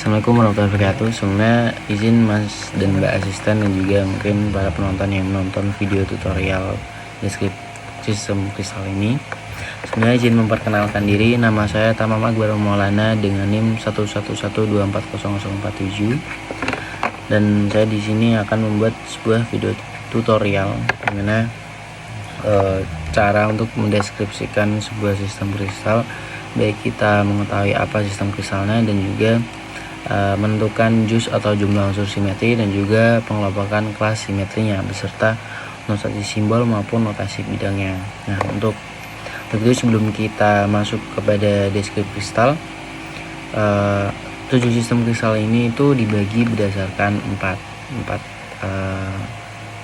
Assalamualaikum warahmatullahi wabarakatuh. Sebelumnya izin Mas dan Mbak asisten dan juga mungkin para penonton yang menonton video tutorial deskripsi sistem kristal ini. Sebenarnya izin memperkenalkan diri, nama saya Tamam Akbar Maulana dengan NIM 111240047 dan saya di sini akan membuat sebuah video tutorial dimana cara untuk mendeskripsikan sebuah sistem kristal, baik kita mengetahui apa sistem kristalnya dan juga menentukan juz atau jumlah unsur simetri dan juga pengelompokan kelas simetrinya beserta notasi simbol maupun notasi bidangnya. Nah, untuk itu sebelum kita masuk kepada deskripsi kristal, 7 sistem kristal ini itu dibagi berdasarkan 4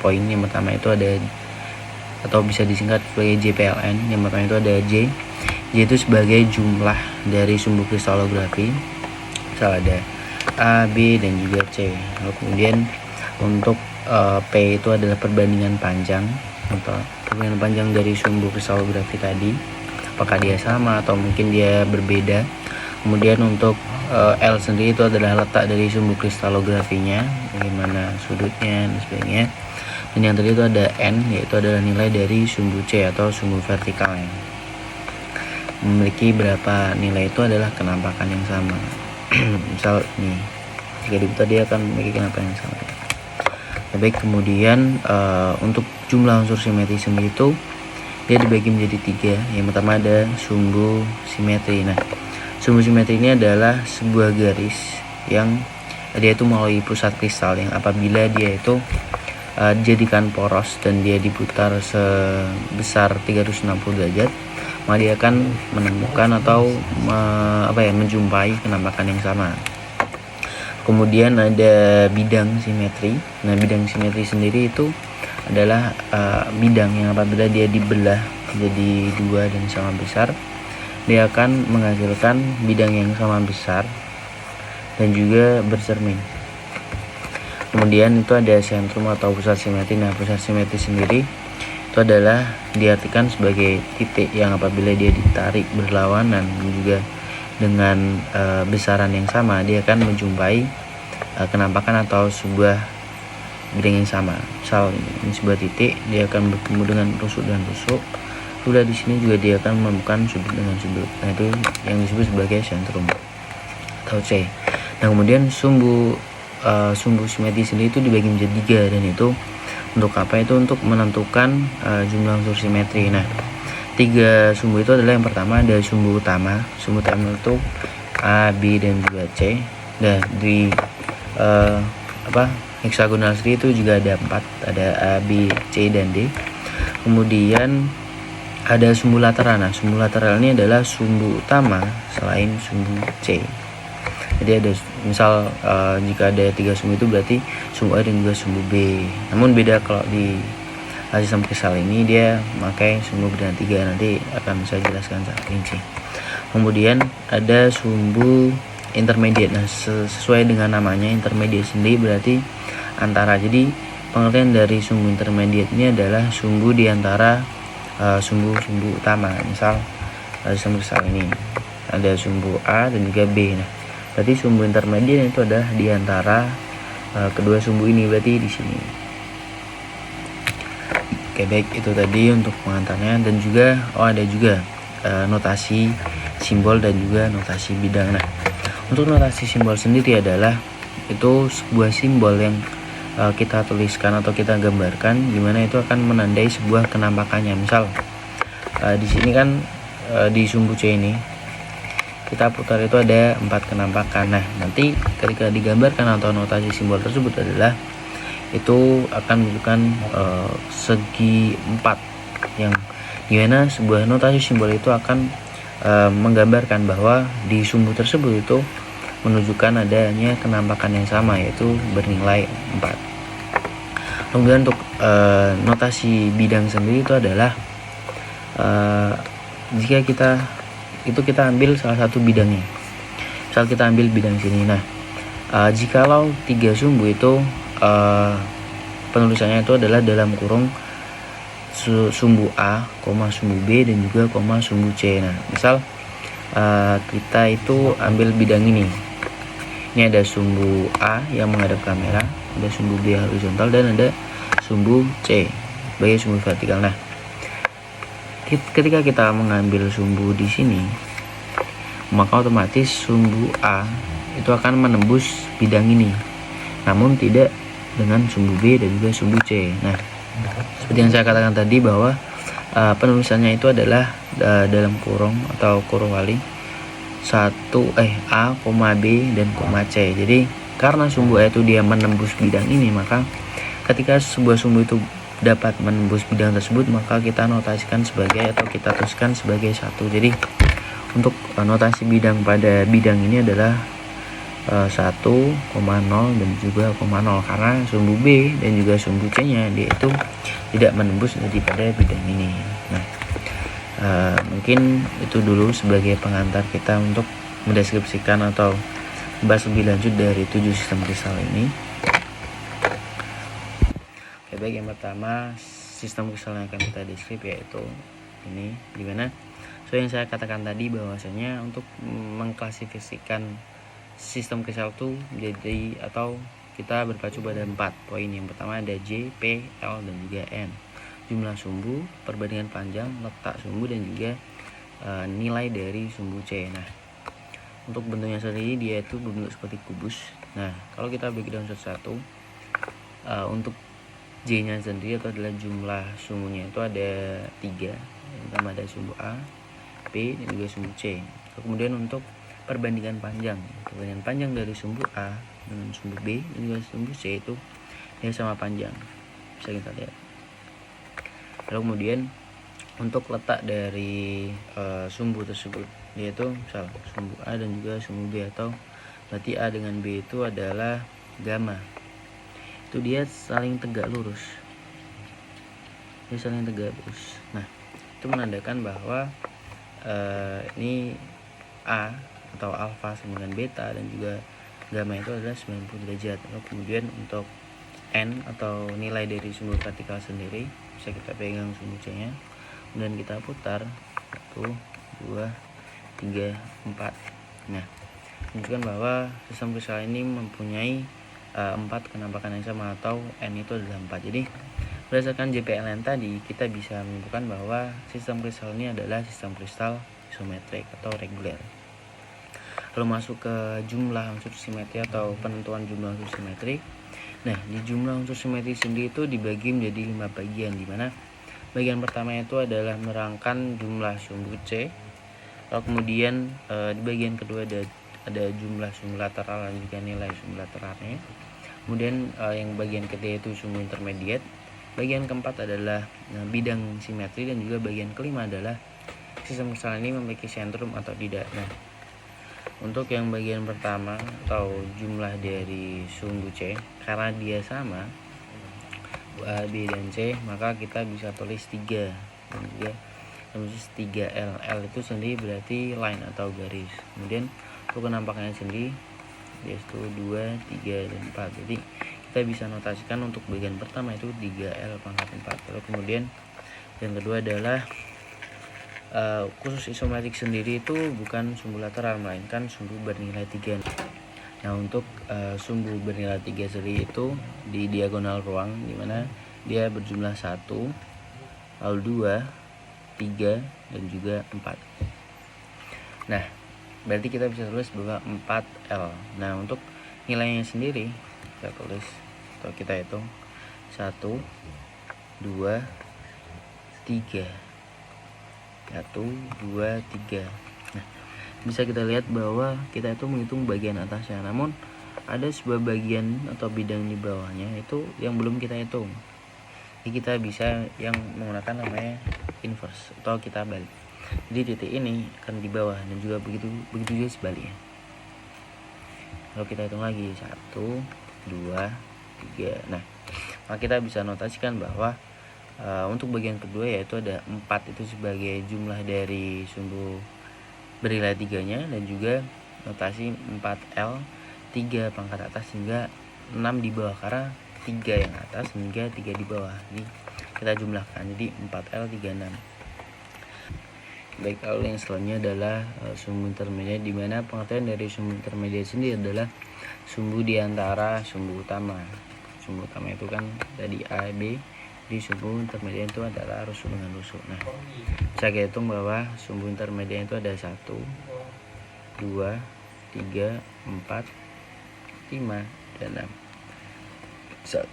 poin. Yang pertama itu ada atau bisa disingkat sebagai JPLN. Yang pertama itu ada J itu sebagai jumlah dari sumbu kristalografi. Misal ada A, B dan juga C. Lalu kemudian untuk P itu adalah perbandingan panjang atau perbandingan panjang dari sumbu kristalografi tadi, apakah dia sama atau mungkin dia berbeda. Kemudian untuk L sendiri itu adalah letak dari sumbu kristalografinya, bagaimana sudutnya dan sebagainya. Dan yang tadi itu ada N, yaitu adalah nilai dari sumbu C atau sumbu vertikalnya. Memiliki berapa nilai itu adalah kenampakan yang sama. Misal nih, jika dibuka dia akan memiliki kenampakan yang sama. Baik, kemudian untuk jumlah unsur simetri sendiri itu dia dibagi menjadi 3. Yang pertama ada sumbu simetri. Nah, sumbu simetri ini adalah sebuah garis yang dia itu melalui pusat kristal yang apabila dia itu dijadikan poros dan dia diputar sebesar 360 derajat, maka dia akan menemukan atau menjumpai kenampakan yang sama. Kemudian ada bidang simetri. Nah, bidang simetri sendiri itu adalah bidang yang apabila dia dibelah menjadi 2 dan sama besar, dia akan menghasilkan bidang yang sama besar dan juga bercermin. Kemudian itu ada sentrum atau pusat simetri. Nah, pusat simetri sendiri itu adalah diartikan sebagai titik yang apabila dia ditarik berlawanan dan juga dengan besaran yang sama, dia akan menjumpai kenampakan atau sebuah bidang yang sama. Misal ini sebuah titik, dia akan bertemu dengan rusuk dan rusuk. Sudah di sini juga dia akan menemukan sudut dengan sudut. Nah, itu yang disebut sebagai sentrum atau C. Nah, kemudian sumbu simetri sendiri itu dibagi menjadi 3 dan itu untuk apa? Itu untuk menentukan jumlah unsur simetri. Nah, 3 sumbu itu adalah yang pertama ada sumbu utama. Sumbu utama itu A, B dan juga C. Dan di heksagonal sendiri itu juga ada 4, ada A, B, C dan D. Kemudian ada sumbu lateral. Nah, sumbu lateral ini adalah sumbu utama selain sumbu C. Jadi ada misal jika ada 3 sumbu itu berarti sumbu A dan juga sumbu B. Namun beda kalau di sistem kristal ini dia memakai sumbu berdana 3. Nanti akan saya jelaskan secara rinci. Kemudian ada sumbu intermediate. Nah, sesuai dengan namanya intermediate sendiri berarti antara. Jadi pengertian dari sumbu intermediate ini adalah sumbu di antara sumbu-sumbu utama. Misal sistem kristal ini ada sumbu A dan juga B. Nah, berarti sumbu intermediate itu adalah di antara kedua sumbu ini, berarti di sini. Oke, baik, itu tadi untuk pengantarnya dan juga ada juga notasi simbol dan juga notasi bidang. Nah, untuk notasi simbol sendiri adalah itu sebuah simbol yang kita tuliskan atau kita gambarkan dimana itu akan menandai sebuah kenampakannya. Misal di sini kan di sumbu C ini kita putar itu ada 4 kenampakan. Nah, nanti ketika digambarkan atau notasi simbol tersebut adalah itu akan menunjukkan segi 4 yang dimana sebuah notasi simbol itu akan menggambarkan bahwa di sumbu tersebut itu menunjukkan adanya kenampakan yang sama, yaitu bernilai 4. Kemudian untuk notasi bidang sendiri itu adalah jika kita ambil salah satu bidangnya. Misal kita ambil bidang sini. Nah, jikalau 3 sumbu itu penulisannya itu adalah dalam kurung sumbu A, sumbu B dan juga sumbu C. Nah, misal kita itu ambil bidang ini. Ini ada sumbu A yang menghadap kamera, ada sumbu B horizontal, dan ada sumbu C sebagai sumbu vertikal. Nah, ketika kita mengambil sumbu di sini, maka otomatis sumbu A itu akan menembus bidang ini, namun tidak dengan sumbu B dan juga sumbu C. Nah, seperti yang saya katakan tadi bahwa penulisannya itu adalah dalam kurung atau kurung wali A, B dan C. Jadi karena sumbu A itu dia menembus bidang ini, maka ketika sebuah sumbu itu dapat menembus bidang tersebut, maka kita notasikan sebagai atau kita tuliskan sebagai 1. Jadi untuk notasi bidang pada bidang ini adalah 1,0 dan juga 0, karena sumbu B dan juga sumbu C nya dia itu tidak menembus daripada bidang ini. Nah, mungkin itu dulu sebagai pengantar kita untuk mendeskripsikan atau membahas lebih lanjut dari 7 sistem kristal ini. Oke, baik, yang pertama sistem kristal yang akan kita deskrip yaitu ini, dimana yang saya katakan tadi bahwasanya untuk mengklasifikasikan sistem kristal itu jadi atau kita berpacu pada 4 poin. Yang pertama ada J, P, L dan juga N. Jumlah sumbu, perbandingan panjang, letak sumbu dan juga nilai dari sumbu C. Nah, untuk bentuknya sendiri dia itu berbentuk seperti kubus. Nah, kalau kita breakdown satu-satu, untuk J nya sendiri itu adalah jumlah sumbunya itu ada 3. Yang pertama ada sumbu A, P dan juga sumbu C. Kemudian untuk perbandingan panjang dari sumbu A dengan sumbu B dan juga sumbu C itu dia sama panjang, bisa kita lihat. Lalu kemudian untuk letak dari sumbu tersebut, yaitu misal sumbu A dan juga sumbu B, atau berarti A dengan B itu adalah gamma, itu dia saling tegak lurus. Nah, itu menandakan bahwa ini A atau alfa sama dengan beta dan juga gamma itu adalah 90 derajat. Lalu kemudian untuk N atau nilai dari sumbu vertikal sendiri bisa kita pegang sumbu C nya, kemudian kita putar 1, 2, 3, 4. Nah, menunjukkan bahwa sistem kristal ini mempunyai 4 kenampakan yang sama atau N itu adalah 4. Jadi berdasarkan JPLN tadi, kita bisa menyimpulkan bahwa sistem kristal ini adalah sistem kristal isometrik atau reguler. Lalu masuk ke jumlah unsur simetri atau penentuan jumlah unsur simetri. Nah, di jumlah unsur simetri sendiri itu dibagi menjadi 5 bagian, di mana bagian pertama itu adalah menerangkan jumlah sumbu C. Lalu kemudian di bagian kedua ada jumlah sumbu lateral dan juga nilai sumbu lateralnya. Kemudian yang bagian ketiga itu sumbu intermediate. Bagian keempat adalah bidang simetri, dan juga bagian kelima adalah sistem kristal ini memiliki sentrum atau tidak. Nah, untuk yang bagian pertama atau jumlah dari sumbu C, karena dia sama A, B dan C, maka kita bisa tulis 3 dan juga 3L. L itu sendiri berarti line atau garis. Kemudian untuk penampakannya sendiri yaitu 2, 3 dan 4. Jadi kita bisa notasikan untuk bagian pertama itu 3L pangkat 4. Lalu kemudian yang kedua adalah khusus isometrik sendiri itu bukan sumbu lateral melainkan sumbu bernilai 3. Nah, untuk sumbu bernilai 3 sendiri itu di diagonal ruang, dimana dia berjumlah 1, lalu 2, 3 dan juga 4. Nah, berarti kita bisa tulis bahwa 4L. Nah, untuk nilainya sendiri kita tulis atau kita hitung 1, 2, 3. 1, 2, 3. Nah, bisa kita lihat bahwa kita itu menghitung bagian atasnya, namun ada sebuah bagian atau bidang di bawahnya itu yang belum kita hitung. Jadi kita bisa yang menggunakan namanya inverse atau kita balik. Jadi titik ini akan di bawah dan juga begitu juga sebaliknya. Kalau kita hitung lagi 1, 2, 3. Nah, maka kita bisa notasikan bahwa untuk bagian kedua yaitu ada 4 itu sebagai jumlah dari sumbu bernilai 3-nya, dan juga notasi 4L 3 pangkat atas hingga 6 di bawah, karena 3 yang atas hingga 3 di bawah. Jadi kita jumlahkan jadi 4L 36. Baik, lalu yang selanjutnya adalah sumbu intermediate, di mana pengertian dari sumbu intermediate sendiri adalah sumbu di antara sumbu utama. Sumbu utama itu kan tadi A, B, di sumbu intermediate itu adalah rusuk dengan rusuk. Nah, bisa kita hitung bahwa sumbu intermediate itu ada 1, 2, 3, 4, 5, dan 6. 1,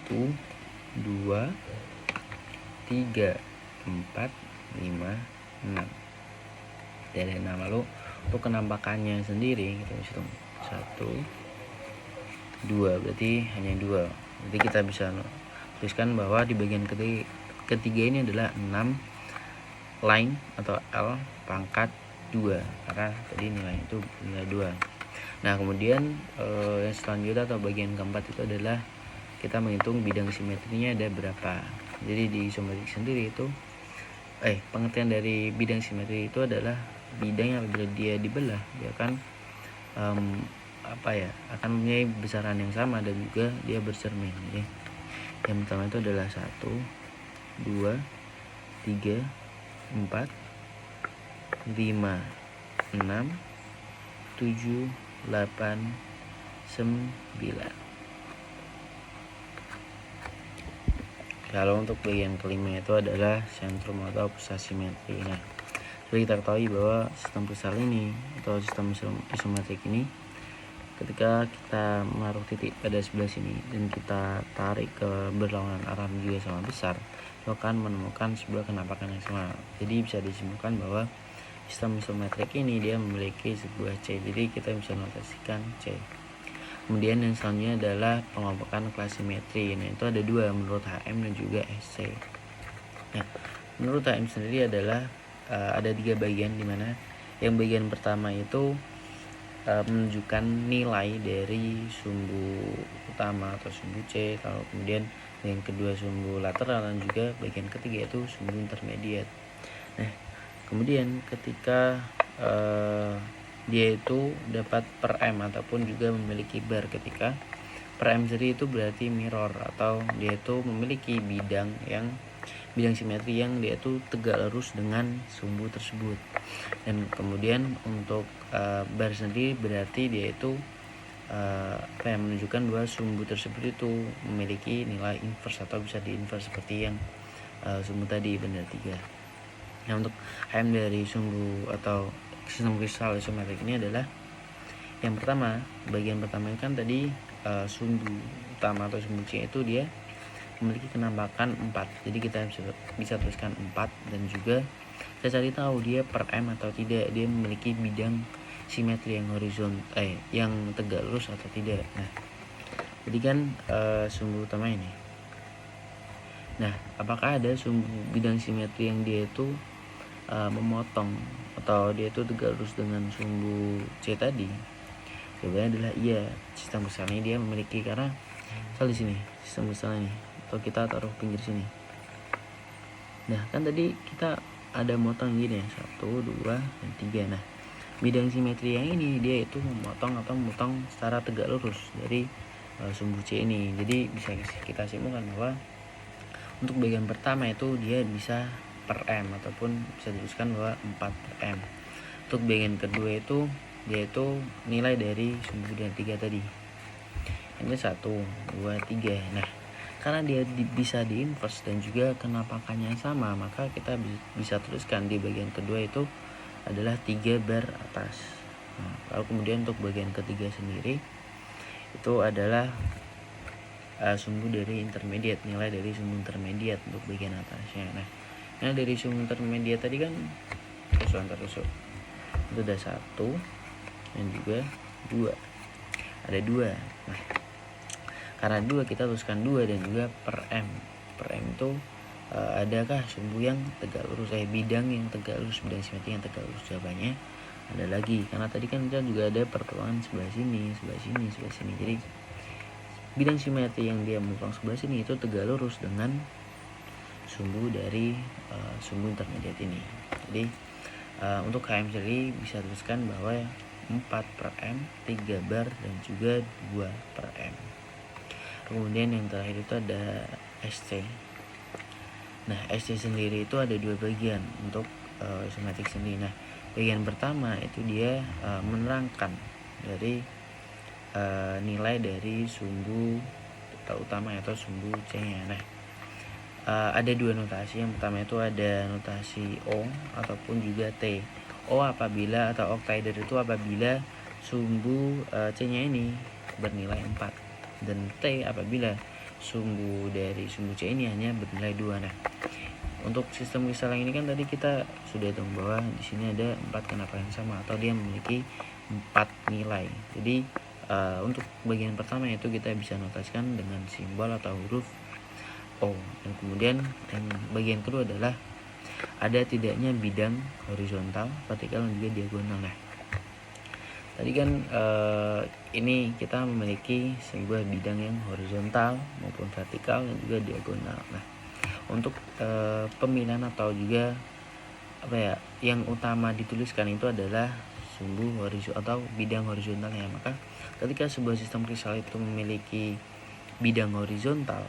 2, 3, 4, 5, 6. Dan lalu untuk kenampakannya sendiri kita bisa hitung 1, 2, berarti hanya 2. Jadi kita bisa tuliskan bahwa di bagian ketiga ini adalah 6 line atau L pangkat 2, karena tadi nilai itu nilai 2. Nah, kemudian yang selanjutnya atau bagian keempat itu adalah kita menghitung bidang simetrinya ada berapa. Jadi di isometrik sendiri itu pengertian dari bidang simetri itu adalah bidang yang apabila dia dibelah dia akan akan mempunyai besaran yang sama dan juga dia bercermin. Jadi yang pertama itu adalah 1, 2, 3, 4, 5, 6, 7, 8, 9. Kalau untuk bagian kelima itu adalah sentrum atau pusat simetri. Nah, jadi kita ketahui bahwa sistem kristal ini atau sistem isometrik ini, ketika kita menaruh titik pada sebelah sini dan kita tarik ke berlawanan arah juga sama besar, itu akan menemukan sebuah kenampakan yang sama. Jadi bisa disimpulkan bahwa sistem isometrik ini dia memiliki sebuah C. Jadi kita bisa notasikan C. Kemudian yang selanjutnya adalah pengelompokan kelas simetri. Nah, itu ada 2 menurut HM dan juga SC. Nah, menurut HM sendiri adalah ada 3 bagian, di mana yang bagian pertama itu menunjukkan nilai dari sumbu utama atau sumbu C, kalau kemudian yang kedua sumbu lateral, dan juga bagian ketiga itu sumbu intermediate. Nah, kemudian ketika dia itu dapat per M ataupun juga memiliki bar, ketika per M sendiri itu berarti mirror atau dia itu memiliki bidang simetri yang dia itu tegak lurus dengan sumbu tersebut. Dan kemudian untuk bar sendiri berarti dia itu menunjukkan bahwa sumbu tersebut itu memiliki nilai inverse atau bisa diinverse seperti yang sumbu tadi benar 3. Nah, untuk HM dari sumbu atau sistem kristal isometrik ini adalah yang pertama, bagian pertama kan tadi sumbu utama atau sumbu C itu dia memiliki kenampakan 4. Jadi kita bisa tuliskan 4, dan juga kita cari tahu dia per M atau tidak, dia memiliki bidang simetri yang horizontal yang tegak lurus atau tidak. Nah, jadi kan sumbu utama ini. Nah, apakah ada sumbu bidang simetri yang dia itu memotong atau dia itu tegak lurus dengan sumbu C tadi? Jawabannya adalah iya. Sistem besar ini dia memiliki, karena misal di sini sistem besar ini, atau kita taruh pinggir sini. Nah, kan tadi kita ada motong gini ya, 1, 2, dan 3. Nah, bidang simetri yang ini dia itu memotong atau memotong secara tegak lurus dari sumbu C ini. Jadi bisa kita simpulkan bahwa untuk bagian pertama itu dia bisa per M ataupun bisa dituliskan bahwa 4 per M. Untuk bagian kedua itu dia itu nilai dari sumbu dan 3 tadi. Ini 1, 2, 3. Nah, karena dia bisa diinverse dan juga kenampakannya sama, maka kita bisa tuliskan di bagian kedua itu adalah 3 bar atas. Nah, lalu kemudian untuk bagian ketiga sendiri itu adalah sumbu dari intermediate, nilai dari sumbu intermediate untuk bagian atasnya. Nah, dari sumbu intermediate tadi kan tusuk itu ada 1 dan juga 2, ada 2. Nah, karena 2 kita tuliskan 2 dan juga per M itu adakah sumbu yang tegak lurus, bidang yang tegak lurus, bidang simetri yang tegak lurus? Jawabannya ada lagi, karena tadi kan kita juga ada pertolongan sebelah sini. Jadi bidang simetri yang dia memotong sebelah sini itu tegak lurus dengan sumbu dari sumbu intermediate ini. Jadi untuk KM sendiri bisa tuliskan bahwa 4 per M, 3 bar, dan juga 2 per M. Kemudian yang terakhir itu ada SC. Nah, SC sendiri itu ada 2 bagian. Untuk isometrik sendiri. Nah, bagian pertama itu dia menerangkan dari nilai dari sumbu utama atau sumbu C-nya. Nah, ada dua notasi. Yang pertama itu ada notasi O ataupun juga T. O apabila atau octaeder itu apabila sumbu C-nya ini bernilai 4, dan T apabila sumbu dari sumbu C ini hanya bernilai 2. Nah, untuk sistem kristal yang ini kan tadi kita sudah hitung bahwa di sini ada 4 kenapa yang sama atau dia memiliki 4 nilai. Jadi untuk bagian pertama itu kita bisa notasikan dengan simbol atau huruf O, dan kemudian yang bagian kedua adalah ada tidaknya bidang horizontal, vertikal, dan juga diagonal. Nah, tadi kan ini kita memiliki sebuah bidang yang horizontal maupun vertikal dan juga diagonal. Nah, untuk pemilihan atau juga yang utama dituliskan itu adalah sumbu horizontal atau bidang horizontalnya. Maka ketika sebuah sistem kristal itu memiliki bidang horizontal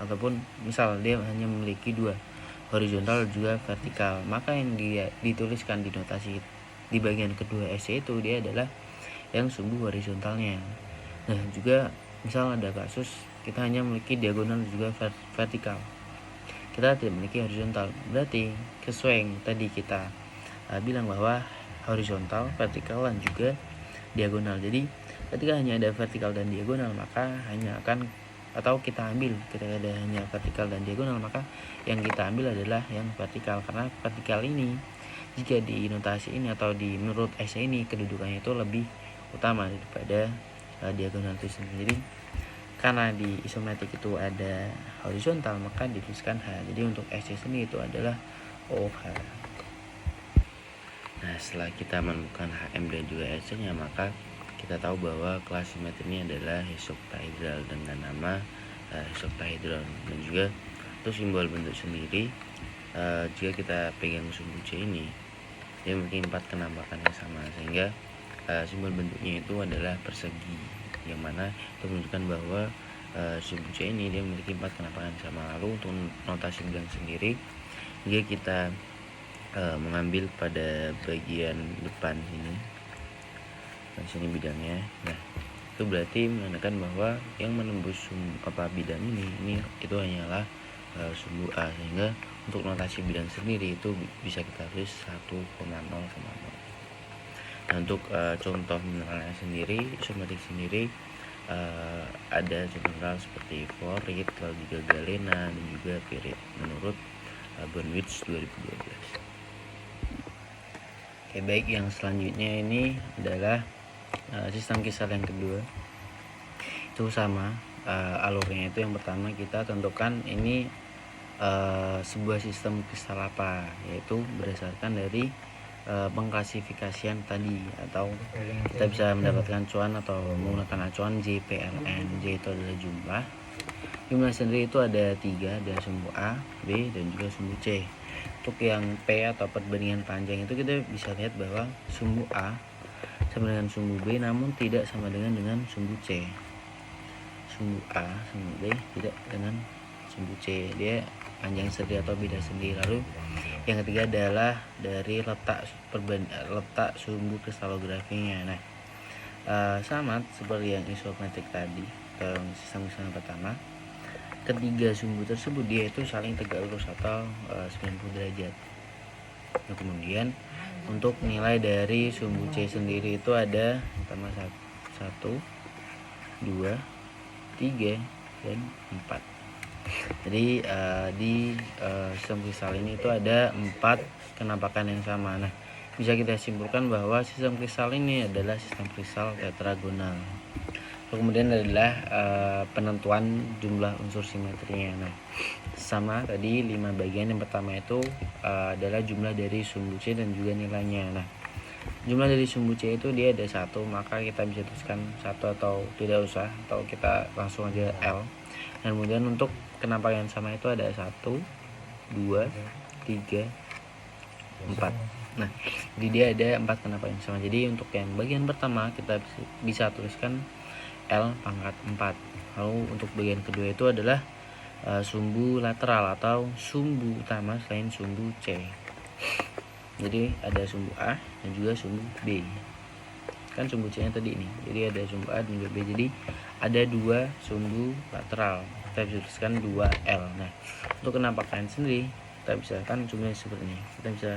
ataupun misal dia hanya memiliki 2, horizontal juga vertikal, maka yang dia dituliskan di notasi di bagian kedua SC itu dia adalah yang sumbu horizontalnya. Nah, juga misal ada kasus kita hanya memiliki diagonal juga vertikal, kita tidak memiliki horizontal, berarti sesuai yang tadi kita bilang bahwa horizontal, vertikal, dan juga diagonal. Jadi ketika hanya ada vertikal dan diagonal, maka hanya akan atau kita ambil ketika ada hanya vertikal dan diagonal, maka yang kita ambil adalah yang vertikal, karena vertikal ini jika di notasi ini atau di menurut S ini kedudukannya itu lebih utama daripada diagonal itu sendiri. Karena di isometrik itu ada horizontal, maka dituliskan H. Jadi untuk SC sendiri itu adalah OH. Nah, setelah kita menemukan HM dan juga SC-nya, maka kita tahu bahwa kelas simetri ini adalah hexoctahedral dengan nama hexoctahedron. Dan juga untuk simbol bentuk sendiri, jika kita pegang sumbu C ini, dia memiliki 4 kenampakan yang sama, sehingga simbol bentuknya itu adalah persegi, yang mana itu menunjukkan bahwa sumbu C ini dia memiliki 4 kenampakan yang sama. Lalu untuk notasi bidang sendiri, jika kita mengambil pada bagian depan sini, di sini bidangnya, nah itu berarti menandakan bahwa yang menembus bidang ini itu hanyalah sumbu A, sehingga untuk notasi bidang sendiri itu bisa kita tulis 1,0 sama 0. Nah, untuk contoh mineralnya sendiri, isometrik sendiri ada mineral seperti fluorit, lalu juga galena, dan juga pirit menurut Bonwitz 2012. Oke, baik, yang selanjutnya ini adalah sistem kristal yang kedua. Itu sama alurnya. Itu yang pertama kita tentukan ini sebuah sistem kristal apa, yaitu berdasarkan dari pengklasifikasian tadi, atau kita bisa mendapatkan acuan atau menggunakan acuan JPLN. J itu adalah jumlah sendiri itu ada 3, ada sumbu A, B, dan juga sumbu C. Untuk yang P atau perbandingan panjang itu kita bisa lihat bahwa sumbu A sama dengan sumbu B namun tidak sama dengan sumbu C. Sumbu A sumbu B tidak dengan sumbu C, dia panjang sendiri atau beda sendiri. Lalu yang ketiga adalah dari letak sumbu kristalografinya. Nah, sama seperti yang isometrik tadi, sistem yang pertama, ketiga sumbu tersebut dia itu saling tegak lurus atau 90 derajat. Nah, kemudian untuk nilai dari sumbu C sendiri itu ada pertama 1, 2, 3, dan 4. Jadi di sistem kristal ini itu ada 4 kenampakan yang sama. Nah, bisa kita simpulkan bahwa sistem kristal ini adalah sistem kristal tetragonal. Kemudian adalah penentuan jumlah unsur simetrinya. Nah, sama tadi 5 bagian. Yang pertama itu adalah jumlah dari sumbu C dan juga nilainya. Nah, jumlah dari sumbu C itu dia ada 1, maka kita bisa tuliskan 1 atau tidak usah, atau kita langsung aja L. Dan kemudian untuk kenampakan yang sama itu ada 1, 2, 3, 4. Nah, jadi dia ada 4 kenampakan yang sama. Jadi untuk yang bagian pertama kita bisa tuliskan L pangkat 4. Lalu untuk bagian kedua itu adalah sumbu lateral atau sumbu utama selain sumbu C. Jadi ada sumbu A dan juga sumbu B. Kan sumbu C nya tadi ini. Jadi ada sumbu A dan juga B. Jadi ada dua sumbu lateral. Kita bisa tuliskan 2L. Nah, untuk penampakan sendiri kita bisa kan sumbunya seperti ini. Kita bisa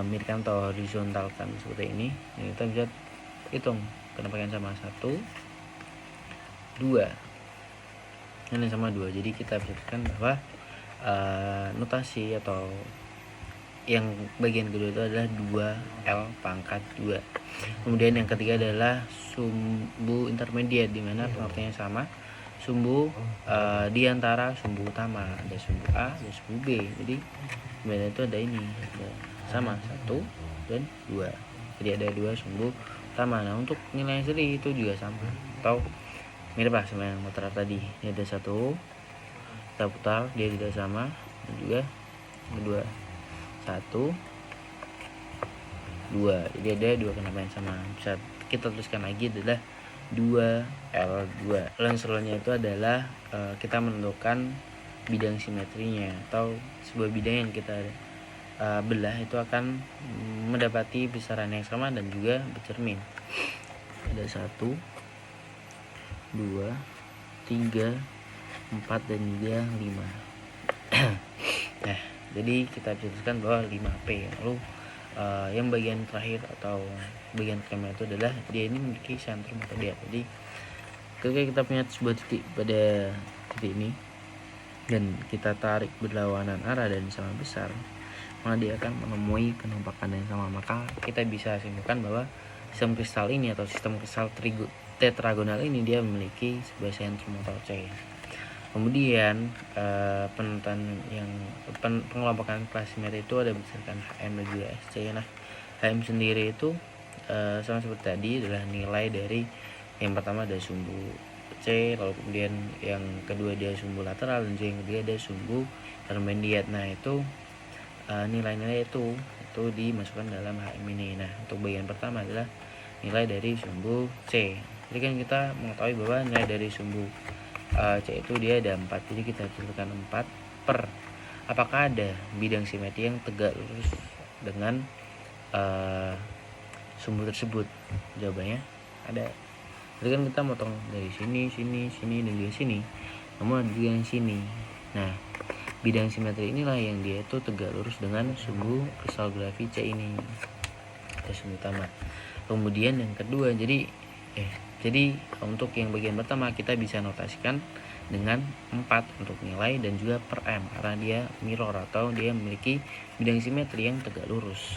miripkan atau horizontalkan seperti ini. Jadi kita bisa hitung penampakan sama 1, 2. Ini sama 2. Jadi kita bisa tuliskan bahwa notasi atau yang bagian kedua itu adalah 2L pangkat 2. Kemudian yang ketiga adalah sumbu intermediate, di mana pengertiannya sama. Sumbu di antara sumbu utama, ada sumbu A, ada sumbu B. Jadi kemudian itu ada ini, ada sama 1 dan 2. Jadi ada 2 sumbu utama. Nah, untuk nilainya sendiri itu juga sama atau mirip lah sama yang lateral tadi. Ini ada 1, kita putar, dia tidak sama, dan juga 2, 1, 2. Jadi ada 2 kenapa yang sama. Bisa kita tuliskan lagi adalah 2L2. Lalu yang selanjutnya itu adalah kita menentukan bidang simetrinya, atau sebuah bidang yang kita belah itu akan mendapati besaran yang sama dan juga bercermin. Ada 1, 2, 3, 4 dan juga 5. Nah, jadi kita tuliskan bahwa 5P. Lalu yang bagian terakhir atau bagian kelima itu adalah dia ini memiliki sentrum atau dia. Jadi ketika kita punya sebuah titik pada titik ini dan kita tarik berlawanan arah dan sama besar, maka dia akan menemui penampakan yang sama. Maka kita bisa simpulkan bahwa sistem kristal ini atau sistem kristal tetragonal ini dia memiliki sebuah sentrum atau C. Kemudian penentuan yang pengelompokan kelas simetri itu ada berdasarkan HM dan juga SC. Nah, HM sendiri itu sama seperti tadi adalah nilai dari yang pertama ada sumbu C, lalu kemudian yang kedua dia sumbu lateral, dan yang ketiga ada sumbu intermediate. Nah, itu nilai-nilai itu dimasukkan dalam HM ini. Nah, untuk bagian pertama adalah nilai dari sumbu C. Jadi kan kita mengetahui bahwa nilai dari sumbu C itu dia ada 4. Jadi kita tuliskan 4 per apakah ada bidang simetri yang tegak lurus dengan sumbu tersebut. Jawabannya ada. Jadi kan kita motong dari sini, dan juga sini. Namun ada juga yang sini. Nah, bidang simetri inilah yang dia itu tegak lurus dengan sumbu kristalgrafi C ini. Itu sumbu utama. Kemudian yang kedua, jadi untuk yang bagian pertama kita bisa notasikan dengan 4 untuk nilai dan juga per M karena dia mirror atau dia memiliki bidang simetri yang tegak lurus.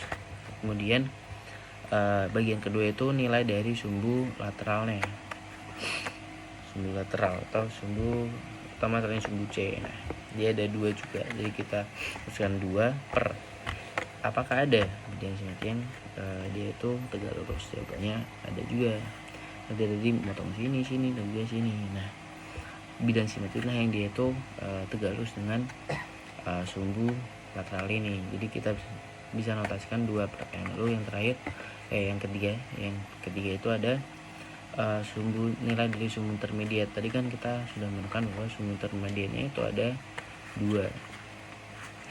Kemudian bagian kedua itu nilai dari sumbu lateralnya, sumbu lateral atau sumbu utama selain sumbu C. Nah, dia ada 2 juga, jadi kita tuliskan 2 per apakah ada bidang simetri yang dia itu tegak lurus. Jawabannya ada juga. Nanti tadi motong sini dan juga sini. Nah, bidang simetri lah yang dia itu tegak lurus dengan sumbu lateral ini. Jadi kita bisa notasikan 2 per M. Lalu yang terakhir yang ketiga itu ada sumbu nilai dari sumbu intermediate. Tadi kan kita sudah menemukan bahwa sumbu intermediate-nya itu ada 2.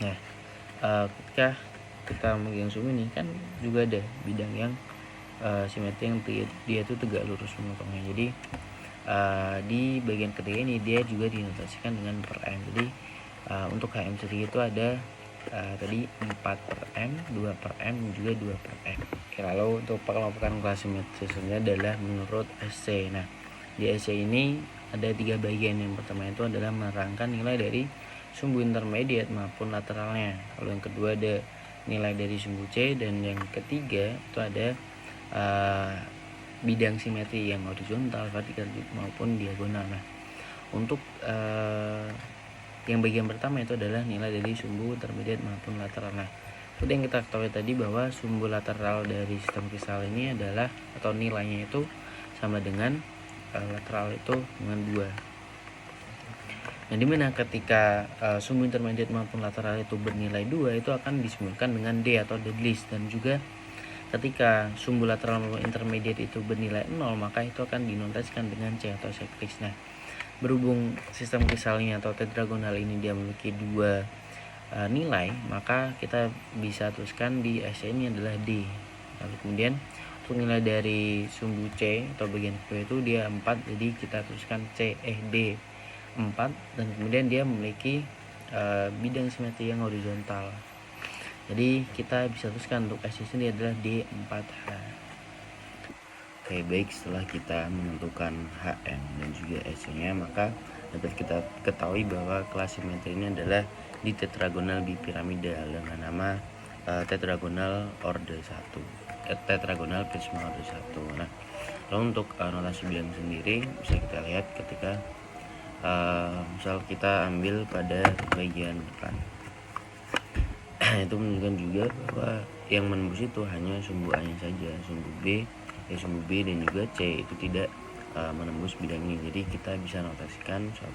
Nah, ketika kita memegang sumbu ini kan juga ada bidang yang simetri yang dia itu tegak lurus memotongnya. Jadi di bagian ketiga ini dia juga dinotasikan dengan per M. Jadi untuk HM sendiri itu ada tadi 4 per M, 2 per M, dan juga 2 per M. Oke, lalu untuk pengelompokan kelas simetri sebenarnya adalah menurut SC. Nah, di SC ini ada 3 bagian. Yang pertama itu adalah menerangkan nilai dari sumbu intermediate maupun lateralnya. Lalu yang kedua ada nilai dari sumbu C, dan yang ketiga itu ada bidang simetri yang horizontal, vertikal maupun diagonal. Nah, untuk yang bagian pertama itu adalah nilai dari sumbu intermediate maupun lateral. Nah, seperti yang kita ketahui tadi bahwa sumbu lateral dari sistem kristal ini adalah atau nilainya itu sama dengan lateral itu dengan 2. Nah, dimana ketika sumbu intermediate maupun lateral itu bernilai 2 itu akan disebutkan dengan D atau dead list, dan juga ketika sumbu lateral maupun intermediate itu bernilai 0 maka itu akan dinotasikan dengan C atau sekris. Nah, berhubung sistem kristal ini atau tetragonal ini dia memiliki 2 nilai, maka kita bisa tuliskan di SC ini adalah D. Lalu kemudian untuk nilai dari sumbu C atau bagian kedua itu dia 4, jadi kita tuliskan D 4, dan kemudian dia memiliki bidang simetri yang horizontal. Jadi kita bisa tuliskan untuk SC ini adalah D4H. Oke, baik, setelah kita menentukan HM dan juga SC-nya, maka dapat kita ketahui bahwa kelas simetri ini adalah di tetragonal bipiramida dengan nama tetragonal order 1, tetragonal prisma order 1. Nah, lalu untuk notasi bidang sendiri bisa kita lihat ketika misal kita ambil pada bagian depan. Itu menunjukkan juga bahwa yang menembus itu hanya sumbu A nya saja, sumbu B dan juga C itu tidak menembus bidang ini. Jadi kita bisa notasikan 1,0.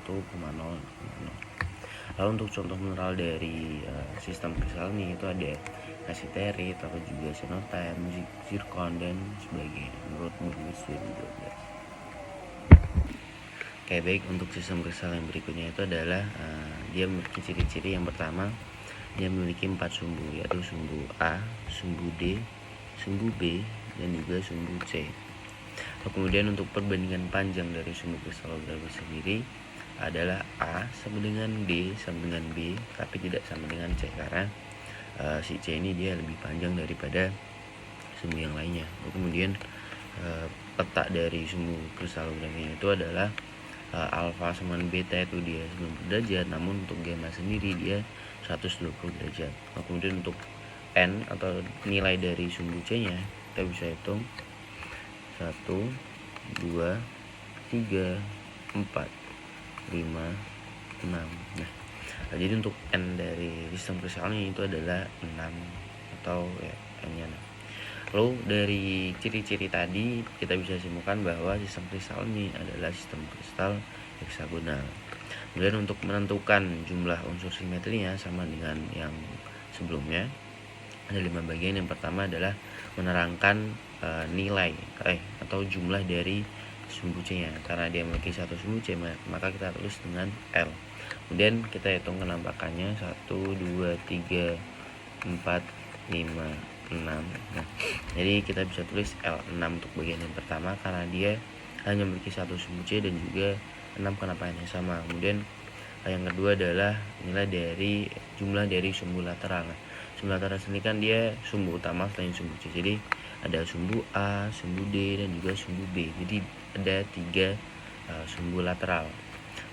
Lalu untuk contoh mineral dari sistem kristal ini itu ada kasiterit atau juga xenotime, zirkon dan sebagainya menurut Burgess 2012. Oke, baik, untuk sistem kristal yang berikutnya itu adalah dia memiliki ciri-ciri. Yang pertama, dia memiliki 4 sumbu, yaitu sumbu A, sumbu D, sumbu B, dan juga sumbu C. Kemudian untuk perbandingan panjang dari sumbu kristal holografi sendiri adalah A sama dengan D sama dengan B, tapi tidak sama dengan C karena si C ini dia lebih panjang daripada sumbu yang lainnya. Kemudian letak dari sumbu kristal holografi itu adalah alfa sama beta itu dia 90 derajat, namun untuk gamma sendiri dia 120 derajat. Kemudian untuk N atau nilai dari sumbu C nya kita bisa hitung 1, 2, 3, 4, 5, 6. Nah, jadi untuk N dari sistem kristal ini itu adalah 6 atau N nya 6. Lalu dari ciri-ciri tadi kita bisa simpulkan bahwa sistem kristal ini adalah sistem kristal heksagonal. Kemudian untuk menentukan jumlah unsur simetrinya sama dengan yang sebelumnya, ada 5 bagian. Yang pertama adalah menerangkan nilai atau jumlah dari sumbu C-nya. Karena dia memiliki satu sumbu C, maka kita tulis dengan L. Kemudian kita hitung penampakannya 1, 2, 3, 4, 5, 6. Nah, jadi kita bisa tulis L6 untuk bagian yang pertama karena dia hanya memiliki satu sumbu C dan juga 6 penampakan yang sama. Kemudian yang kedua adalah nilai dari jumlah dari sumbu lateral. Nah, sumbu lateral sendiri kan dia sumbu utama selain sumbu C. Jadi ada sumbu A, sumbu D, dan juga sumbu B. Jadi ada 3 sumbu lateral.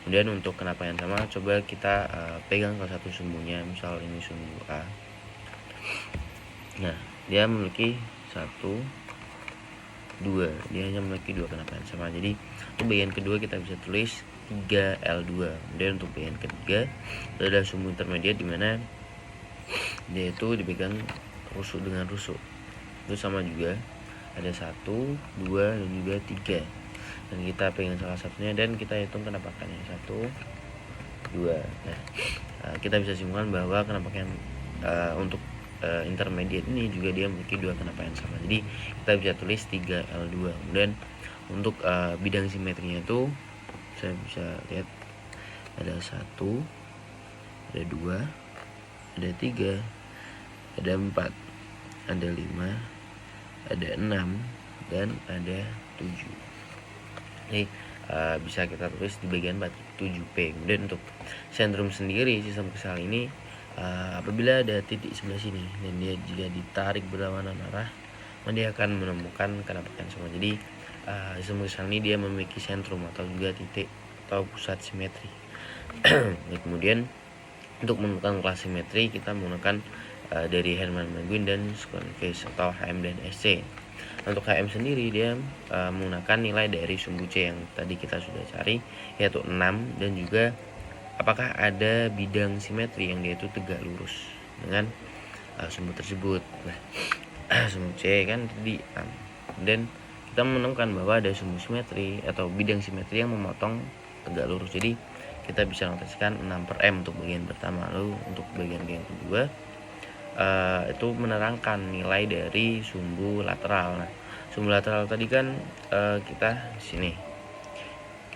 Kemudian untuk penampakan yang sama, coba kita pegang salah satu sumbunya. Misal ini sumbu A. Nah, dia memiliki 1, 2, dia hanya memiliki 2 penampakan sama. Jadi untuk bagian kedua kita bisa tulis 3L2. Kemudian untuk bagian ketiga itu adalah sumbu intermediate di mana dia itu dipegang rusuk dengan rusuk. Itu sama juga ada 1, 2, dan juga 3. Dan kita pegang salah satunya dan kita hitung penampakannya 1, 2. Nah, kita bisa simpulkan bahwa penampakan untuk intermediate ini juga dia memiliki 2 penampakan sama. Jadi kita bisa tulis 3L2. Kemudian untuk bidang simetrinya itu saya bisa lihat ada 1, ada 2, ada 3, ada 4, ada 5, ada 6, dan ada 7. Jadi bisa kita tulis di bagian 7P. Kemudian untuk sentrum sendiri sistem kristal ini apabila ada titik sebelah sini dan dia jika ditarik berlawanan arah, maka dia akan menemukan penampakan sama. Jadi sistem kristal ini dia memiliki sentrum atau juga titik atau pusat simetri. Nah, kemudian untuk menemukan kelas simetri kita menggunakan dari Hermann Manguin dan Schonfeld atau HM dan SC. Untuk HM sendiri dia menggunakan nilai dari sumbu C yang tadi kita sudah cari, yaitu 6, dan juga apakah ada bidang simetri yang dia itu tegak lurus dengan sumbu tersebut. Nah, sumbu C kan tadi 6, dan kita menemukan bahwa ada sumbu simetri atau bidang simetri yang memotong tegak lurus. Jadi kita bisa notasikan 6/M untuk bagian pertama. Lalu untuk bagian kedua itu menerangkan nilai dari sumbu lateral. Nah, sumbu lateral tadi kan kita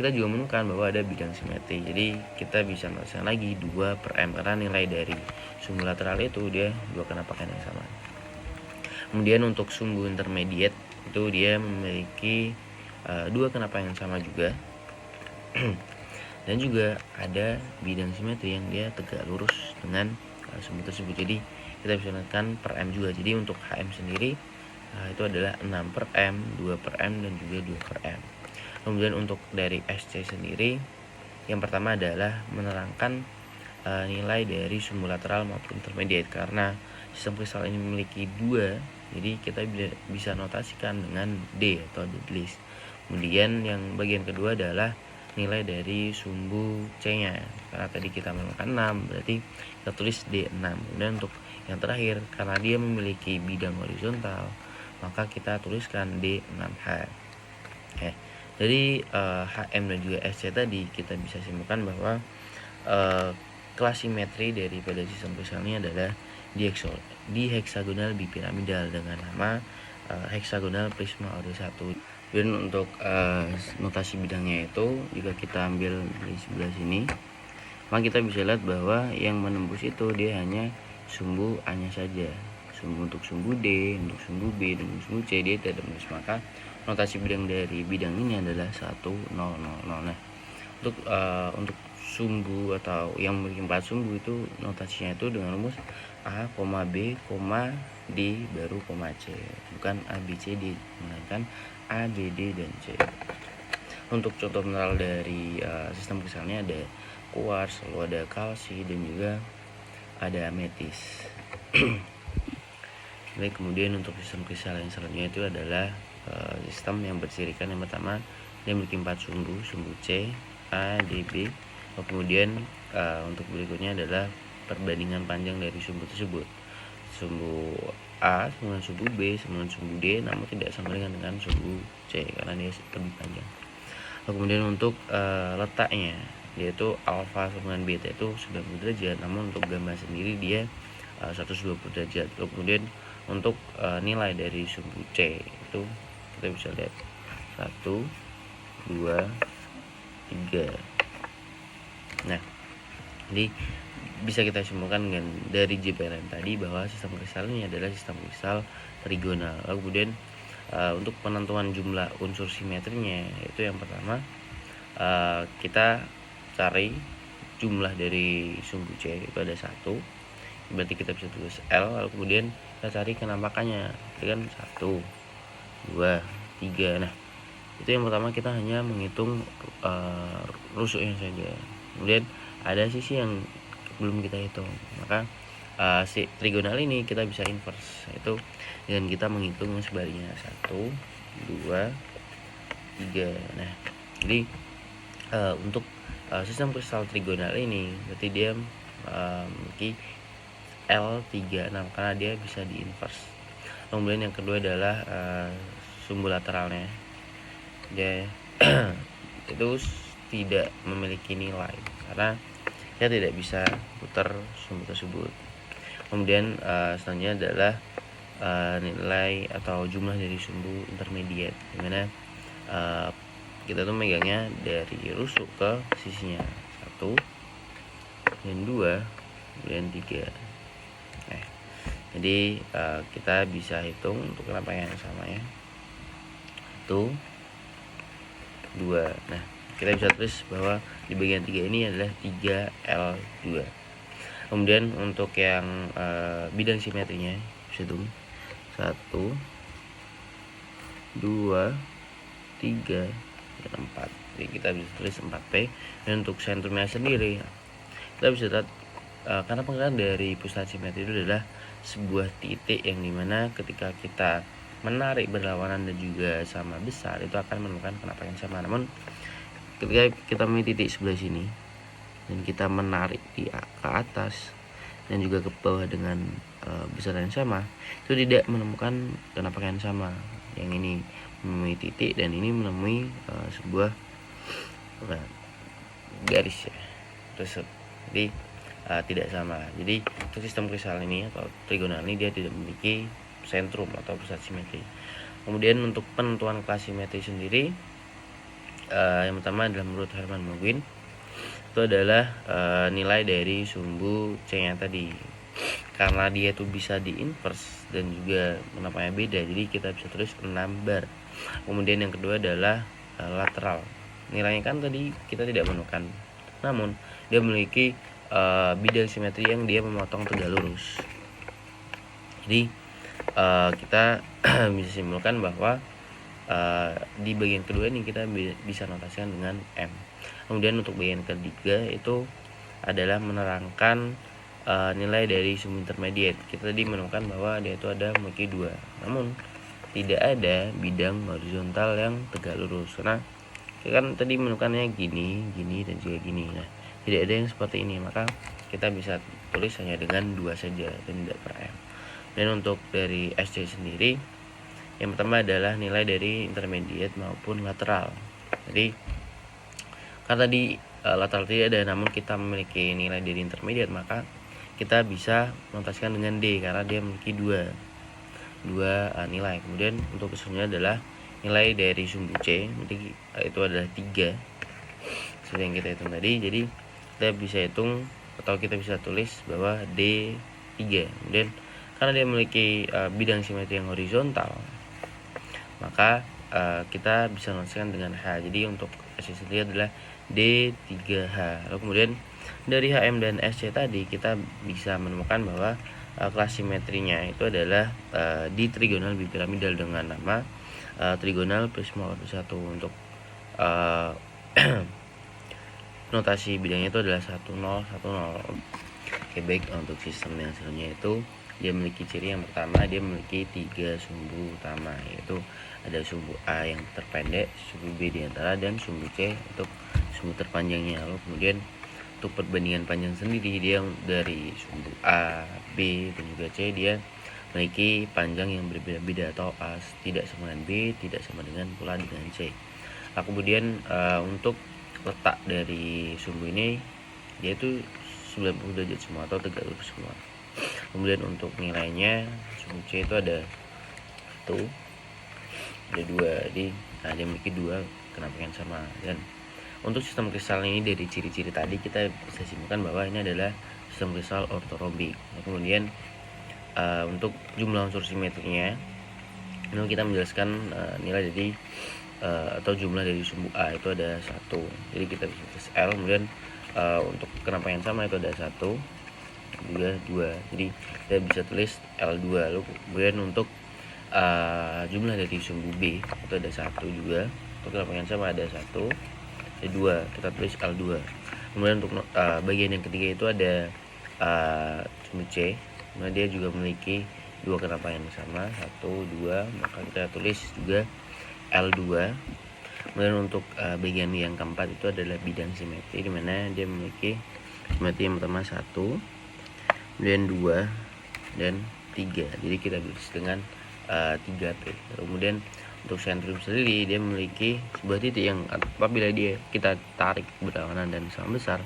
kita juga menemukan bahwa ada bidang simetri. Jadi kita bisa melakukan lagi 2/m karena nilai dari sumbu lateral itu dia 2 kenampakan yang sama. Kemudian untuk sumbu intermediate itu dia memiliki 2 kenampakan yang sama juga. Dan juga ada bidang simetri yang dia tegak lurus dengan sumbu tersebut. Jadi kita bisa menekan per M juga. Jadi untuk HM sendiri itu adalah 6/M, 2/M, dan juga 2/M. Kemudian untuk dari SC sendiri, yang pertama adalah menerangkan nilai dari sumbu lateral maupun intermediate. Karena sistem kristal ini memiliki 2, jadi kita bisa notasikan dengan D atau dead-list. Kemudian yang bagian kedua adalah nilai dari sumbu C-nya. Karena tadi kita menemukan 6, berarti kita tulis D6. Kemudian untuk yang terakhir, karena dia memiliki bidang horizontal, maka kita tuliskan D6H. Oke. Dari HM dan juga SC tadi kita bisa simpulkan bahwa kelas simetri daripada sistem kristal ini adalah diheksagonal bipiramidal dengan nama heksagonal prisma order 1. Dan untuk notasi bidangnya itu jika kita ambil di sebelah sini, maka kita bisa lihat bahwa yang menembus itu dia hanya sumbu A-nya saja. Untuk sumbu D, untuk sumbu B, dan untuk sumbu C dia tidak menembus. Maka notasi bidang dari bidang ini adalah 1, 0, 0, 0. Nah, untuk sumbu atau yang memiliki 4 sumbu itu notasinya itu dengan rumus A, B, D baru C, bukan A, B, C, D, melainkan A, B, D, dan C. Untuk contoh mineral dari sistem kristalnya ada kuars, lalu ada kalsi, dan juga ada ametis. Baik, kemudian untuk sistem kristal yang selanjutnya itu adalah sistem yang bersirikan. Yang pertama dia memiliki 4 sumbu C, A, D, B. Kemudian untuk berikutnya adalah perbandingan panjang dari sumbu tersebut. Sumbu A sama dengan sumbu B sama dengan sumbu D, namun tidak sama dengan sumbu C karena dia lebih panjang. Kemudian untuk letaknya, yaitu alfa sama dengan beta itu 90 derajat, namun untuk gamma sendiri dia 120 derajat. Kemudian untuk nilai dari sumbu C itu kita bisa lihat 1, 2, 3. Nah, jadi bisa kita simpulkan dengan dari JPLN tadi bahwa sistem kristal ini adalah sistem kristal trigonal. Kemudian untuk penentuan jumlah unsur simetrinya, itu yang pertama kita cari jumlah dari sumbu C itu ada 1, berarti kita bisa tulis L. Lalu kemudian kita cari kenampakannya, itu kan 1, 2, 3. Nah, itu yang pertama kita hanya menghitung rusuknya saja. Kemudian ada sisi yang belum kita hitung, maka si trigonal ini kita bisa inverse, itu dengan kita menghitung sebaliknya 1, 2, 3. Nah, jadi untuk sistem kristal trigonal ini berarti dia memiliki L36 karena dia bisa di inverse. Kemudian yang kedua adalah sumbu lateralnya, dia itu tidak memiliki nilai karena kita tidak bisa putar sumbu tersebut. Kemudian selanjutnya adalah nilai atau jumlah dari sumbu intermediate, dimana kita tuh megangnya dari rusuk ke sisinya 1 dan 2 dan 3. Nah, jadi kita bisa hitung untuk kenampakan yang sama ya, 1, 2. Nah, kita bisa tulis bahwa di bagian 3 ini adalah 3L2. Kemudian untuk yang bidang simetrinya bisa hitung 1, 2, 3, dan 4. Jadi kita bisa tulis 4P. Dan untuk sentrumnya sendiri kita bisa lihat karena penggunaan dari pusat simetri itu adalah sebuah titik yang dimana ketika kita menarik berlawanan dan juga sama besar itu akan menemukan kenampakan yang sama. Namun ketika kita memiliki titik sebelah sini dan kita menarik ke atas dan juga ke bawah dengan besar yang sama, itu tidak menemukan kenampakan yang sama. Yang ini menemui titik dan ini menemui sebuah garis ya, terus jadi tidak sama. Jadi untuk sistem kristal ini atau trigonal ini dia tidak memiliki sentrum atau pusat simetri. Kemudian untuk penentuan kelas simetri sendiri yang pertama adalah menurut Herman Melvin itu adalah nilai dari sumbu C nya tadi, karena dia itu bisa di inverse dan juga penerapannya beda, jadi kita bisa tulis 6 bar. Kemudian yang kedua adalah lateral, nilainya kan tadi kita tidak menemukan, namun dia memiliki bidang simetri yang dia memotong tegak lurus. Jadi kita bisa simpulkan bahwa di bagian kedua ini kita bisa notasikan dengan M. Kemudian untuk bagian ketiga itu adalah menerangkan nilai dari sumbu intermediate. Kita tadi menemukan bahwa dia itu ada memiliki 2, namun tidak ada bidang horizontal yang tegak lurus, karena kita kan tadi menemukannya gini, gini, dan juga gini. Nah, tidak ada yang seperti ini, maka kita bisa tulis hanya dengan 2 saja dan tidak per M. Dan untuk dari SC sendiri, yang pertama adalah nilai dari intermediate maupun lateral. Jadi karena tadi lateral tidak ada, namun kita memiliki nilai dari intermediate, maka kita bisa menotasikan dengan D karena dia memiliki dua nilai. Kemudian untuk keseluruhannya adalah nilai dari sumbu C, itu adalah 3 seperti yang kita hitung tadi. Jadi kita bisa hitung atau kita bisa tulis bahwa D3. Kemudian karena dia memiliki bidang simetri yang horizontal, maka kita bisa menotasikan dengan H. Jadi untuk SC sendiri adalah D3H. Lalu kemudian dari HM dan SC tadi kita bisa menemukan bahwa kelas simetrinya itu adalah di trigonal bipiramidal dengan nama trigonal prisma order 1. Untuk notasi bidangnya itu adalah 10 10. Oke, baik. Untuk sistem yang selanjutnya itu dia memiliki ciri yang pertama, dia memiliki 3 sumbu utama, yaitu ada sumbu A yang terpendek, sumbu B di antara, dan sumbu C untuk sumbu terpanjangnya. Lalu kemudian untuk perbandingan panjang sendiri, dia dari sumbu A, B, dan juga C dia memiliki panjang yang berbeda-beda, atau A tidak sama dengan B, tidak sama dengan pula dengan C. Nah, kemudian untuk letak dari sumbu ini yaitu 90 derajat semua atau tegak lurus semua. Kemudian untuk nilainya sumbu C itu ada 1, ada 2, jadi dia memiliki 2 kenapa yang sama. Dan untuk sistem kristal ini dari ciri-ciri tadi kita bisa simpulkan bahwa ini adalah sistem kristal ortorobik. Kemudian untuk jumlah unsur simetrinya ini kita menjelaskan nilai dari atau jumlah dari sumbu A itu ada 1, jadi kita bisa tulis L. Kemudian untuk kenapa yang sama itu ada 1 juga 2, jadi kita bisa tulis L2. Lalu kemudian untuk jumlah dari sumbu B itu ada 1 juga, untuk kenapa yang sama ada 1, ada 2, kita tulis L2. Kemudian untuk bagian yang ketiga itu ada sumbu C, nah dia juga memiliki 2 kenapa yang sama, 1, 2, maka kita tulis juga L2. Kemudian untuk bagian yang keempat itu adalah bidang simetri, di mana dia memiliki simetri yang pertama 1, kemudian 2, dan 3, jadi kita tulis dengan 3P. Kemudian untuk sentrum sendiri dia memiliki sebuah titik yang apabila kita tarik berlawanan dan sama besar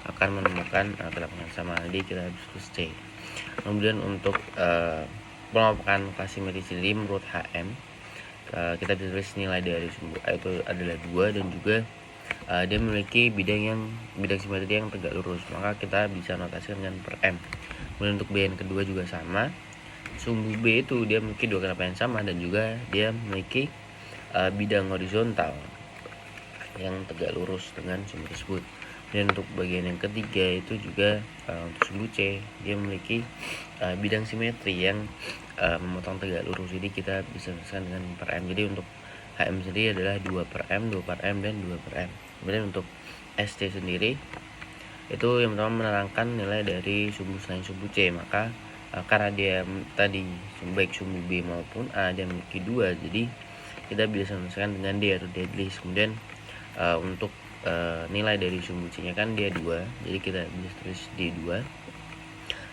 akan menemukan kenapa yang sama, jadi kita tulis C. Kemudian untuk penolakan kelas simetri sendiri menurut HM, kita bisa tulis nilai dari sumbu A itu adalah 2, dan juga dia memiliki bidang simetri yang tegak lurus, maka kita bisa notasikan dengan per M. Kemudian untuk B yang kedua juga sama, sumbu B itu dia memiliki 2 kenapa yang sama, dan juga dia memiliki bidang horizontal yang tegak lurus dengan sumbu tersebut. Dan untuk bagian yang ketiga itu juga untuk sumbu C dia memiliki bidang simetri yang memotong tegak lurus, jadi kita bisa tuliskan dengan per M. Jadi untuk HM sendiri adalah 2 per M, 2 per M, dan 2 per M. Kemudian untuk ST sendiri itu yang pertama menerangkan nilai dari sumbu selain sumbu C, maka karena dia tadi baik sumbu B maupun A dia memiliki 2, jadi kita bisa menuliskan dengan D atau deadlist. Kemudian untuk nilai dari sumbu C nya kan dia 2, jadi kita bisa tulis D2.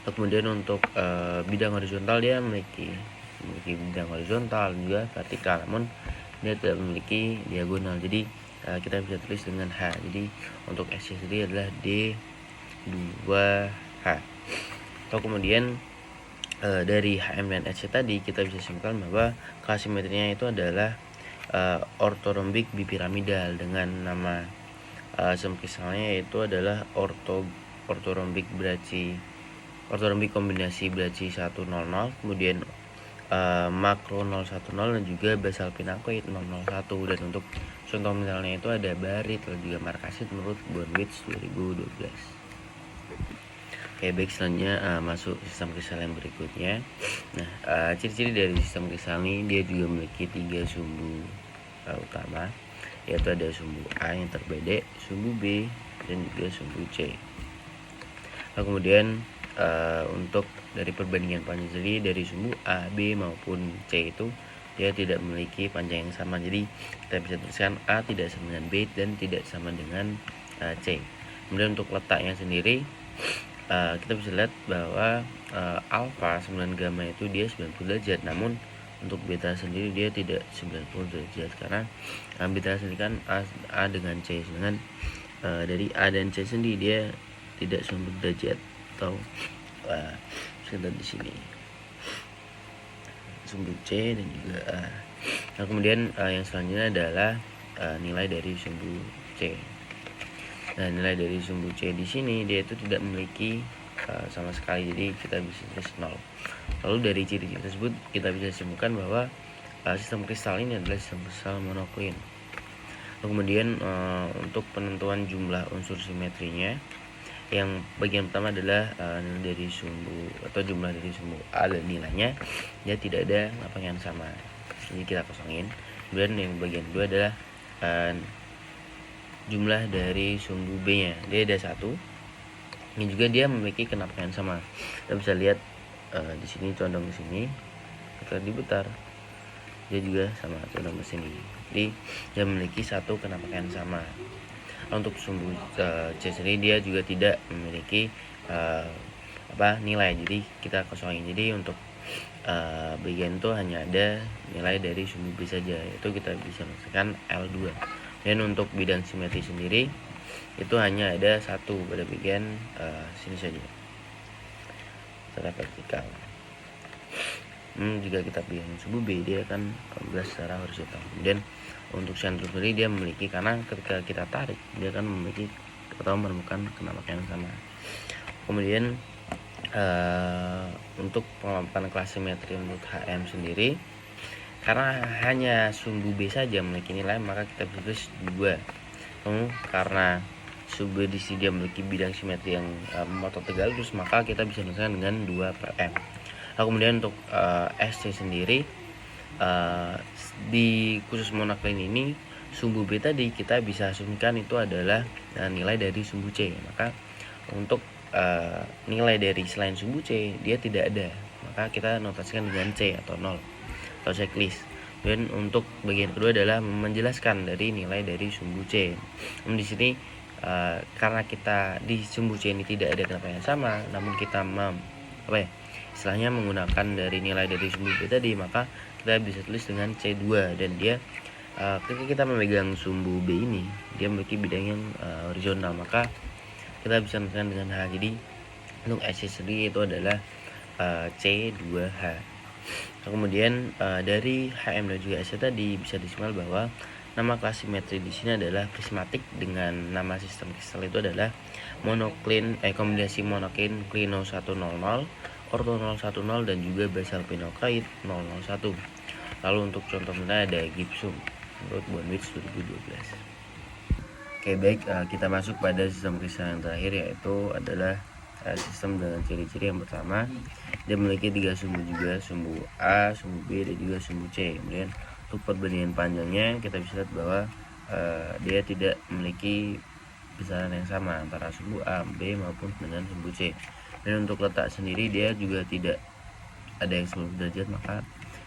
Kemudian untuk bidang horizontal dia memiliki bidang horizontal juga vertikal, namun dia tidak memiliki diagonal, jadi kita bisa tulis dengan H. Jadi untuk SC sendiri adalah D2H. Atau kemudian dari HM dan SC tadi kita bisa simpulkan bahwa kelas simetrinya itu adalah ortorhombik bipiramidal dengan nama sistem kristalnya yaitu adalah ortorhombik kombinasi Braci 100, kemudian makro 010 dan juga basal pinakoid 001. Dan untuk contoh misalnya itu ada barit dan juga markasit menurut Bonwitz 2012. Oke, baik, selanjutnya masuk sistem kristal yang berikutnya. Nah, ciri-ciri dari sistem kristal ini dia juga memiliki 3 sumbu utama, yaitu ada sumbu A yang terpendek, sumbu B, dan juga sumbu C. Nah, kemudian untuk dari perbandingan panjang sendiri dari sumbu A, B maupun C itu dia tidak memiliki panjang yang sama. Jadi kita bisa tuliskan A tidak sama dengan B dan tidak sama dengan C. Kemudian untuk letaknya sendiri kita bisa lihat bahwa alfa 9 gamma itu dia 90 derajat, namun untuk beta sendiri dia tidak 90 derajat karena beta sendiri kan A dengan C, sedangkan dari A dan C sendiri dia tidak 90 derajat atau sekitar di sini sumbu C dan juga A. Nah, kemudian yang selanjutnya adalah nilai dari sumbu C. Nah, nilai dari sumbu C di sini dia itu tidak memiliki sama sekali, jadi kita bisa tulis 0. Lalu dari ciri-ciri tersebut kita bisa simpulkan bahwa sistem kristal ini adalah sistem kristal monoclin. Kemudian untuk penentuan jumlah unsur simetrinya, yang bagian pertama adalah nilai dari sumbu atau jumlah dari sumbu A dan nilainya dia tidak ada lapangan sama, jadi kita kosongin. Kemudian yang bagian kedua adalah jumlah dari sumbu B nya dia ada 1, ini juga dia memiliki kenapakan sama. Kita bisa lihat di sini condong ke sini, ketika diputar dia juga sama condong ke sini, jadi dia memiliki 1 kenapakan sama. Untuk sumbu C sendiri dia juga tidak memiliki nilai, jadi kita kosongin. Jadi untuk bagian itu hanya ada nilai dari sumbu B saja, itu kita bisa masukkan L2. Dan untuk bidang simetri sendiri itu hanya ada 1 pada bagian sini saja secara vertikal. Jika kita pilih sumbu B dia akan 14 secara horizontal. Kemudian untuk sentrum sendiri dia memiliki, karena ketika kita tarik dia akan memiliki atau menemukan kenapakan yang sama. Kemudian untuk pengelompokan kelas simetri menurut HM sendiri, karena hanya sumbu B saja memiliki nilai, maka kita bisa tulis 2. Karena sumbu di sini dia memiliki bidang simetri yang memotong tegal lurus, maka kita bisa menuliskan dengan 2 per M. Nah, kemudian untuk SC sendiri di khusus monoclin ini sumbu B tadi kita bisa asumsikan itu adalah nilai dari sumbu C, maka untuk nilai dari selain sumbu C dia tidak ada, maka kita notasikan dengan C atau 0 atau checklist. Dan untuk bagian kedua adalah menjelaskan dari nilai dari sumbu C. Di sini karena kita di sumbu C ini tidak ada kenapakan yang sama, namun kita istilahnya menggunakan dari nilai dari sumbu B tadi, maka kita bisa tulis dengan C2. Dan dia ketika kita memegang sumbu B ini dia memiliki bidang yang horizontal, maka kita bisa menuliskan dengan H. Jadi untuk SC sendiri itu adalah C2H. Kemudian dari HM dan juga SC tadi bisa disimpulkan bahwa nama kelas simetri di sini adalah prismatik, dengan nama sistem kristal itu adalah monoclin kombinasi monoclin klino 100, orto 010 dan juga basal pinakoid 001. Lalu untuk contoh misalnya ada gypsum menurut Bonwitz 2012. Oke, baik, kita masuk pada sistem kristal yang terakhir, yaitu adalah sistem dengan ciri-ciri yang pertama, dia memiliki 3 sumbu juga, sumbu A, sumbu B, dan juga sumbu C. Kemudian untuk perbandingan panjangnya kita bisa lihat bahwa dia tidak memiliki besaran yang sama antara sumbu A, B maupun dengan sumbu C. Dan untuk letak sendiri dia juga tidak ada yang 90 derajat, maka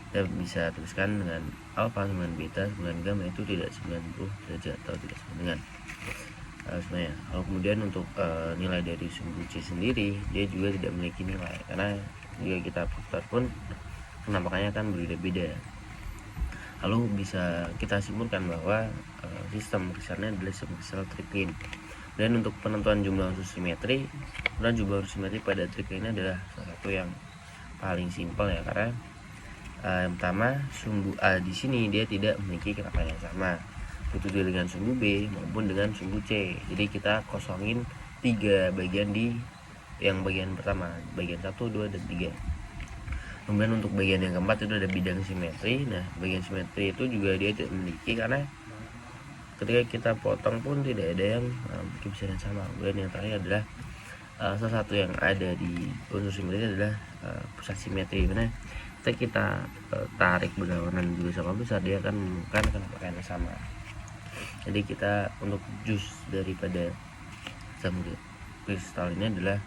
kita bisa tuliskan dengan alfa dengan beta dengan gamma itu tidak 90 derajat atau tidak sama dengan sebenarnya. Lalu kemudian untuk nilai dari sumbu C sendiri dia juga tidak memiliki nilai, karena jika kita putar pun penampakannya akan berbeda-beda. Lalu bisa kita simpulkan bahwa sistem kristalnya adalah sistem kristal triklin. Dan untuk penentuan jumlah unsur simetri, jumlah unsur simetri pada triklin adalah salah satu yang paling simpel ya, karena Yang pertama, sumbu A di sini dia tidak memiliki kenapa yang sama, begitu dengan sumbu B maupun dengan sumbu C. Jadi kita kosongin 3 bagian di yang bagian pertama, bagian 1, 2, dan 3. Kemudian untuk bagian yang keempat itu ada bidang simetri. Nah, bagian simetri itu juga dia tidak memiliki, karena ketika kita potong pun tidak ada yang memiliki besar yang sama. Kemudian yang terakhir adalah salah satu yang ada di unsur simetri adalah pusat simetri, mana ketika kita tarik berlawanan juga sama besar, dia akan menemukan kenampakan yang sama. Jadi kita untuk jus daripada samudra kristal ini adalah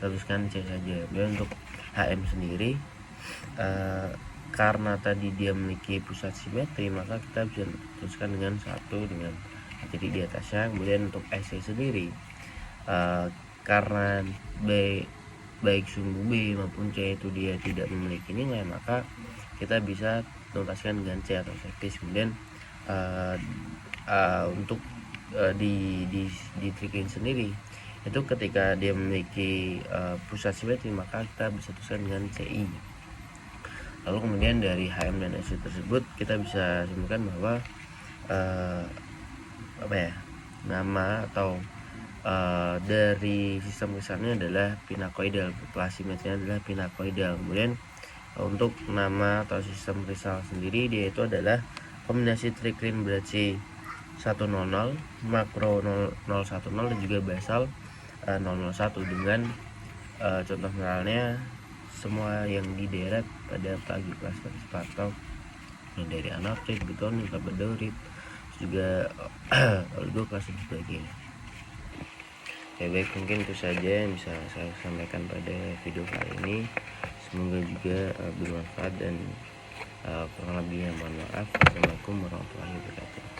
teruskan C saja. Kemudian untuk HM sendiri, karena tadi dia memiliki pusat simetri, maka kita bisa teruskan dengan satu dengan titik di atasnya. Kemudian untuk SC sendiri, karena baik sumbu B maupun C itu dia tidak memiliki nilai, maka kita bisa notaskan dengan C atau sektis. Kemudian untuk di trik ini sendiri itu ketika dia memiliki pusat simetri, maka kita bisa tuliskan dengan CI. Lalu kemudian dari HM dan SC tersebut kita bisa simpulkan bahwa nama atau dari sistem kristalnya adalah pinakoidal, populasi simetrinya adalah pinakoidal. Kemudian untuk nama atau sistem kristal sendiri, dia itu adalah kombinasi triklin Brachy 100, makro 010, dan juga basal 001 dengan contoh mineralnya semua yang dideret pada pagi kelas spartal, yang dari anaptit, beton, labradorit, juga oligoclast dan sebagainya. Ya baik, mungkin itu saja yang bisa saya sampaikan pada video kali ini. Semoga juga bermanfaat, dan kurang lebihnya mohon maaf. Assalamualaikum warahmatullahi wabarakatuh.